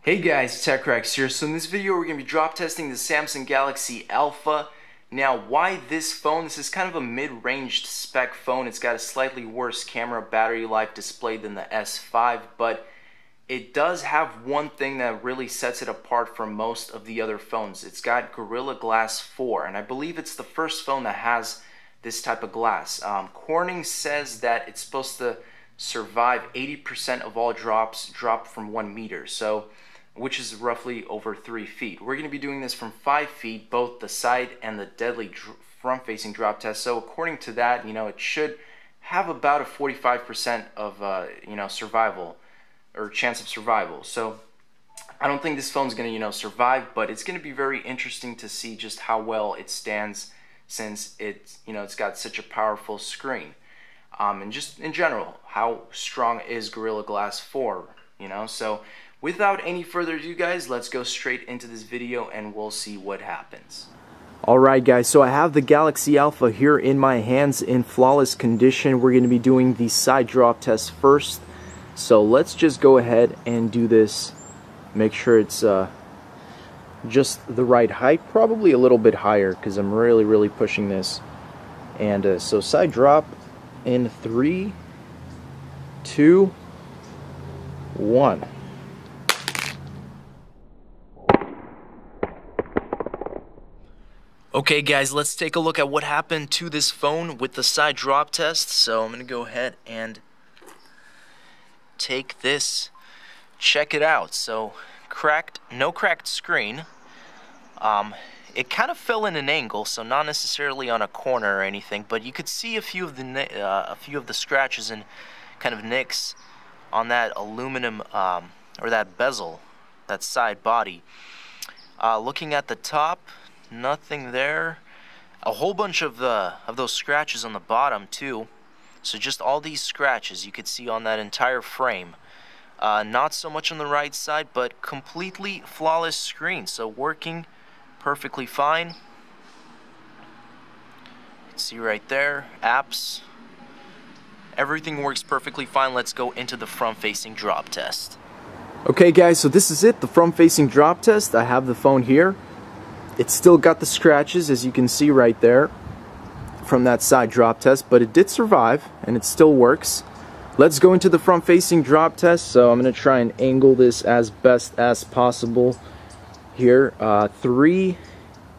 Hey guys, TechRex here. So in this video we're going to be drop testing the Samsung Galaxy Alpha. Now why this phone? This is kind of a mid-ranged spec phone. It's got a slightly worse camera, battery life, display than the S5, but it does have one thing that really sets it apart from most of the other phones. It's got Gorilla Glass 4, and I believe it's the first phone that has this type of glass. Corning says that it's supposed to survive 80% of all drops drop from 1 meter, so which is roughly over 3 feet. We're going to be doing this from 5 feet, both the side and the deadly front-facing drop test. So according to that, it should have about a 45% of survival or chance of survival. So I don't think this phone's going to survive, but it's going to be very interesting to see just how well it stands since it's got such a powerful screen. And just in general, how strong is Gorilla Glass 4, So without any further ado, guys, let's go straight into this video and we'll see what happens. Alright guys, so I have the Galaxy Alpha here in my hands in flawless condition. We're going to be doing the side drop test first. So let's just go ahead and do this. Make sure it's just the right height, probably a little bit higher because I'm really pushing this. And so side drop in 3, 2, 1. Okay guys, let's take a look at what happened to this phone with the side drop test. So I'm going to go ahead and take this, check it out. So no cracked screen. It kind of fell in an angle, so not necessarily on a corner or anything, but you could see a few of the scratches and kind of nicks on that aluminum or that bezel, that side body. Looking at the top, nothing there. A whole bunch of those scratches on the bottom too. So just all these scratches you could see on that entire frame. Not so much on the right side, but completely flawless screen. So working perfectly fine. You can see right there, apps. Everything works perfectly fine. Let's go into the front-facing drop test. Okay guys, so this is it, the front-facing drop test. I have the phone here. It's still got the scratches, as you can see right there, from that side drop test, but it did survive, and it still works. Let's go into the front-facing drop test. So I'm going to try and angle this as best as possible here. 3,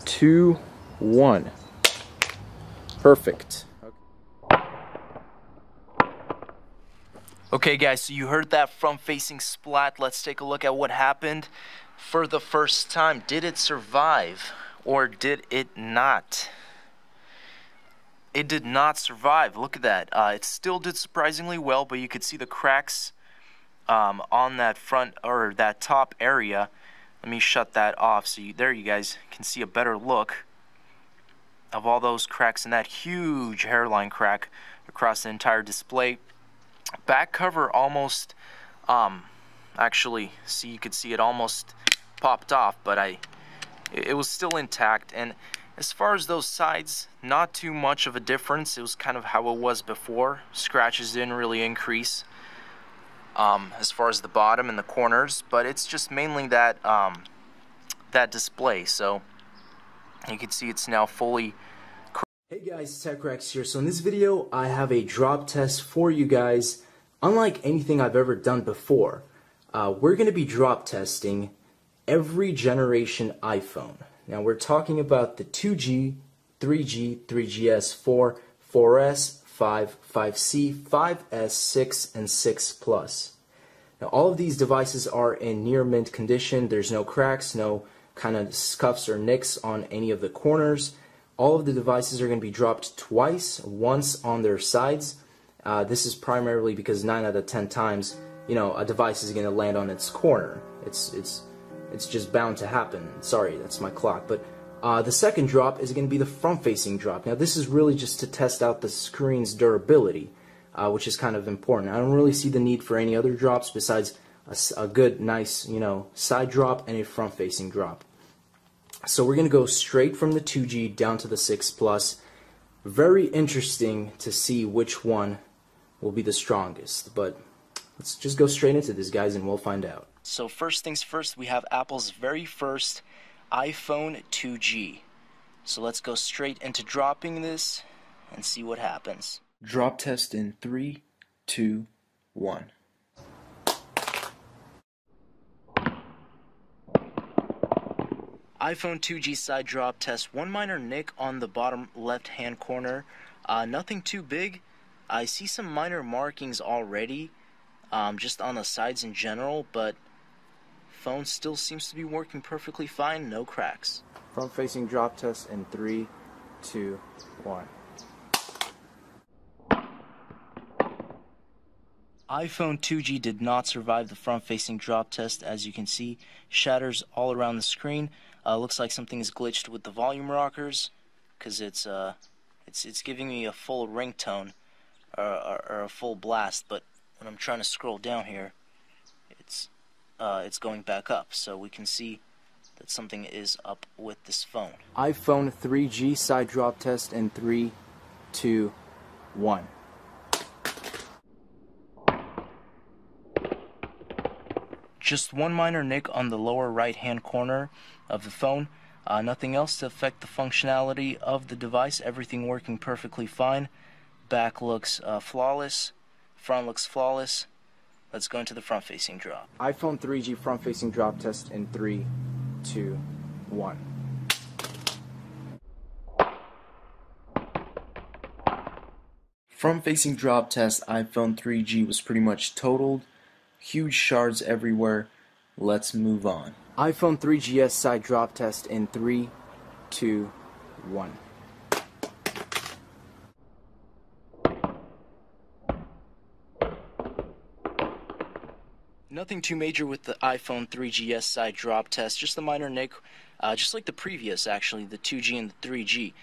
2, 1. Perfect. Okay guys, so you heard that front-facing splat. Let's take a look at what happened for the first time. Did it survive or did it not? It did not survive. Look at that. It still did surprisingly well, but you could see the cracks on that front or that top area. Let me shut that off so there you guys can see a better look of all those cracks and that huge hairline crack across the entire display. Back cover almost actually, see, you could see it almost popped off, but it was still intact. And as far as those sides, not too much of a difference. It was kind of how it was before. Scratches didn't really increase as far as the bottom and the corners, but it's just mainly that that display. So you can see it's now fully. Hey guys, TechRex here. So in this video, I have a drop test for you guys. Unlike anything I've ever done before, we're going to be drop testing every generation iPhone. Now we're talking about the 2G, 3G, 3GS, 4, 4S, 5, 5C, 5S, 6, and 6 Plus. Now all of these devices are in near mint condition. There's no cracks, no kind of scuffs or nicks on any of the corners. All of the devices are going to be dropped twice, once on their sides. This is primarily because 9 out of 10 times, a device is going to land on its corner. It's just bound to happen. Sorry, that's my clock. But the second drop is going to be the front-facing drop. Now this is really just to test out the screen's durability, which is kind of important. I don't really see the need for any other drops besides a good, nice, side drop and a front-facing drop. So we're going to go straight from the 2G down to the 6 Plus. Very interesting to see which one will be the strongest. But let's just go straight into this, guys, and we'll find out. So first things first, we have Apple's very first iPhone 2G. So let's go straight into dropping this and see what happens. Drop test in 3, 2, 1. iPhone 2G side drop test. One minor nick on the bottom left-hand corner. Nothing too big. I see some minor markings already, just on the sides in general, but phone still seems to be working perfectly fine. No cracks. Front-facing drop test in 3, 2, 1. iPhone 2G did not survive the front-facing drop test. As you can see, shatters all around the screen. Looks like something is glitched with the volume rockers, because it's giving me a full ringtone or a full blast. But when I'm trying to scroll down here, it's going back up. So we can see that something is up with this phone. iPhone 3G side drop test in 3, 2, 1. Just one minor nick on the lower right-hand corner of the phone. Nothing else to affect the functionality of the device. Everything working perfectly fine. Back looks flawless. Front looks flawless. Let's go into the front-facing drop. iPhone 3G front-facing drop test in 3, 2, 1. Front-facing drop test iPhone 3G was pretty much totaled. Huge shards everywhere. Let's move on. iPhone 3GS side drop test in 3, 2, 1. Nothing too major with the iPhone 3GS side drop test, just a minor nick, just like the previous actually, the 2G and the 3G.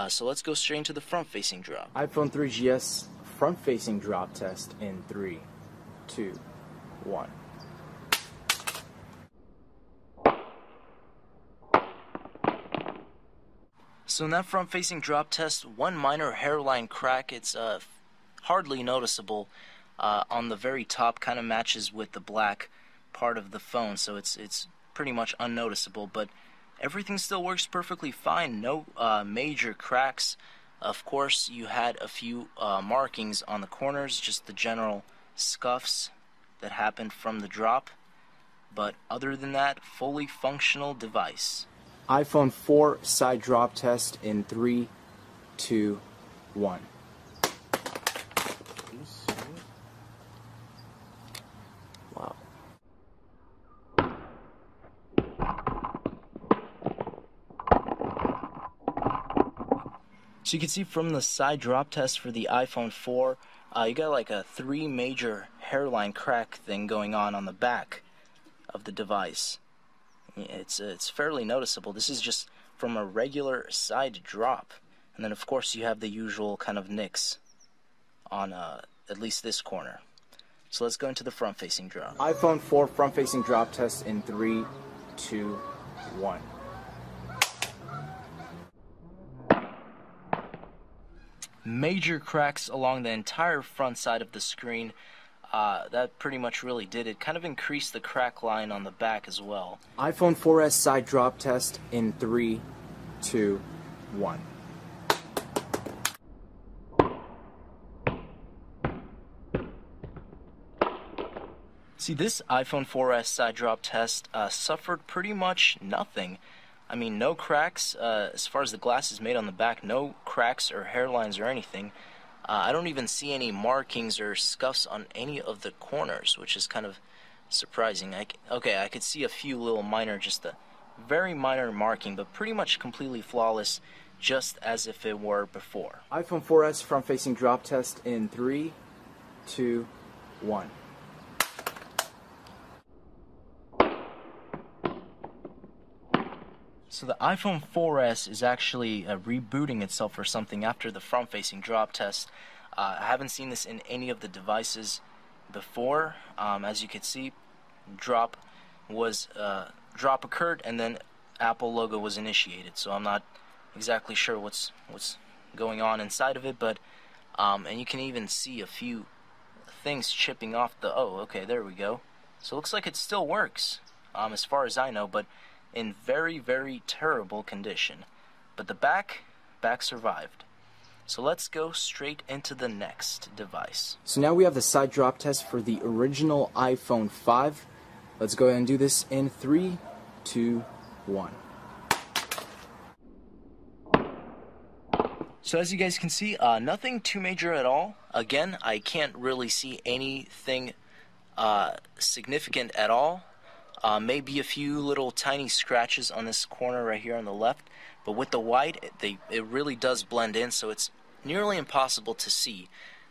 So let's go straight into the front-facing drop. iPhone 3GS front-facing drop test in 3, 2, 1. So in that front-facing drop test, one minor hairline crack. It's hardly noticeable. On the very top, kind of matches with the black part of the phone, so it's pretty much unnoticeable. But everything still works perfectly fine. No major cracks. Of course, you had a few markings on the corners, just the general scuffs that happened from the drop. But other than that, fully functional device. iPhone 4 side drop test in 3, 2, 1. Wow. So you can see from the side drop test for the iPhone 4, you got like a 3 major hairline crack thing going on the back of the device. It's fairly noticeable. This is just from a regular side drop. And then of course you have the usual kind of nicks on at least this corner. So let's go into the front-facing drop. iPhone 4 front-facing drop test in 3, 2, 1. Major cracks along the entire front side of the screen. That pretty much really did it. Kind of increased the crack line on the back as well. iPhone 4S side drop test in 3, 2, 1. See, this iPhone 4S side drop test suffered pretty much nothing. I mean, no cracks. As far as the glass is made on the back, no cracks or hairlines or anything. I don't even see any markings or scuffs on any of the corners, which is kind of surprising. Okay, I could see a few little minor, just a very minor marking, but pretty much completely flawless, just as if it were before. iPhone 4S front-facing drop test in 3, 2, 1. So the iPhone 4S is actually rebooting itself or something after the front-facing drop test. I haven't seen this in any of the devices before. As you can see, drop occurred and then Apple logo was initiated. So I'm not exactly sure what's going on inside of it, but and you can even see a few things chipping off the. Oh, okay, there we go. So it looks like it still works, as far as I know, but in very, very terrible condition. But the back survived. So let's go straight into the next device. So now we have the side drop test for the original iPhone 5. Let's go ahead and do this in 3, 2, 1. So as you guys can see, nothing too major at all. Again, I can't really see anything significant at all. Maybe a few little tiny scratches on this corner right here on the left. But with the white, it really does blend in, so it's nearly impossible to see.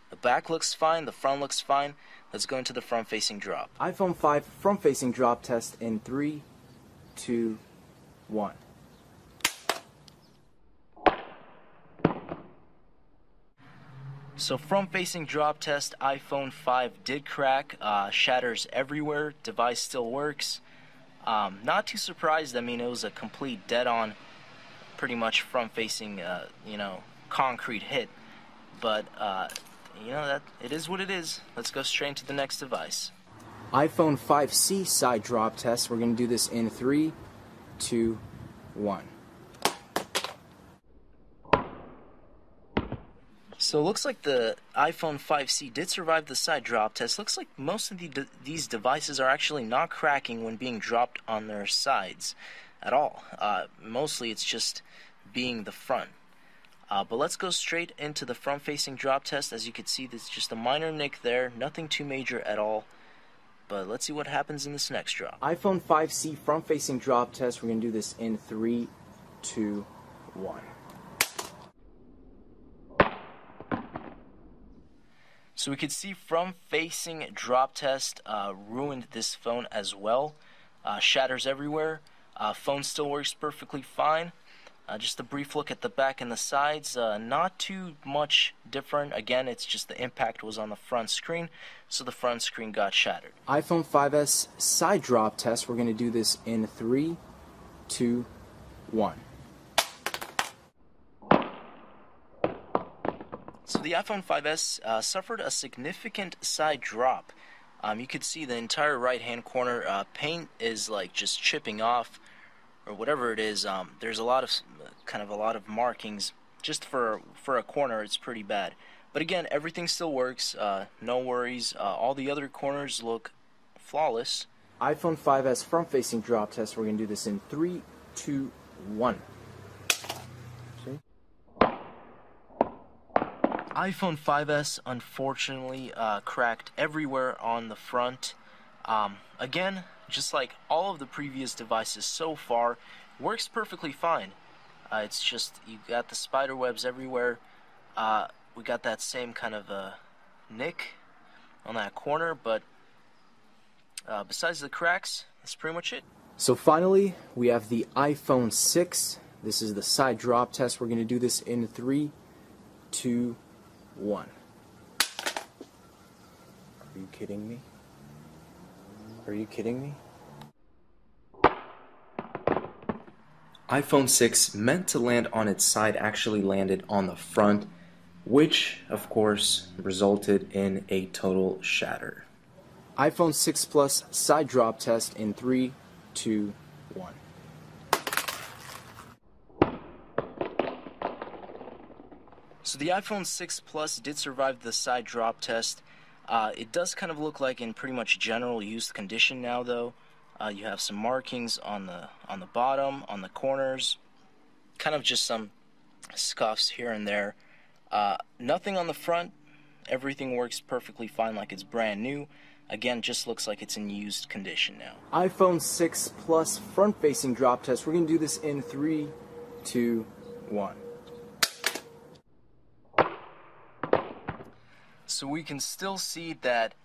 The back looks fine, the front looks fine. Let's go into the front-facing drop. iPhone 5 front-facing drop test in 3, 2, 1. So front-facing drop test, iPhone 5 did crack, shatters everywhere, device still works. Not too surprised. I mean, it was a complete dead-on, pretty much front-facing, concrete hit. But, that it is what it is. Let's go straight into the next device. iPhone 5C side drop test. We're going to do this in 3, 2, 1. So it looks like the iPhone 5C did survive the side drop test. Looks like most of these devices are actually not cracking when being dropped on their sides at all. Mostly it's just being the front. But let's go straight into the front-facing drop test. As you can see, there's just a minor nick there. Nothing too major at all. But let's see what happens in this next drop. iPhone 5C front-facing drop test. We're going to do this in 3, 2, 1. So we could see front-facing drop test ruined this phone as well. Shatters everywhere. Phone still works perfectly fine. Just a brief look at the back and the sides. Not too much different. Again, it's just the impact was on the front screen, so the front screen got shattered. iPhone 5S side drop test. We're going to do this in 3, 2, 1. So the iPhone 5S suffered a significant side drop. You could see the entire right-hand corner paint is like just chipping off, or whatever it is. There's a lot of markings just for a corner. It's pretty bad. But again, everything still works. No worries. All the other corners look flawless. iPhone 5S front-facing drop test. We're going to do this in 3, 2, 1. iPhone 5S unfortunately cracked everywhere on the front. Again, just like all of the previous devices so far, works perfectly fine. It's just you got the spider webs everywhere. We got that same kind of nick on that corner, but besides the cracks, that's pretty much it. So finally, we have the iPhone 6. This is the side drop test. We're going to do this in 3, 2, 1. Are you kidding me? Are you kidding me? iPhone 6 meant to land on its side actually landed on the front, which of course resulted in a total shatter. iPhone 6 Plus side drop test in 3, 2, 1. So the iPhone 6 Plus did survive the side drop test. It does kind of look like in pretty much general used condition now, though. You have some markings on the bottom, on the corners, kind of just some scuffs here and there. Nothing on the front. Everything works perfectly fine, like it's brand new. Again, just looks like it's in used condition now. iPhone 6 Plus front-facing drop test. We're going to do this in 3, 2, 1. So we can still see that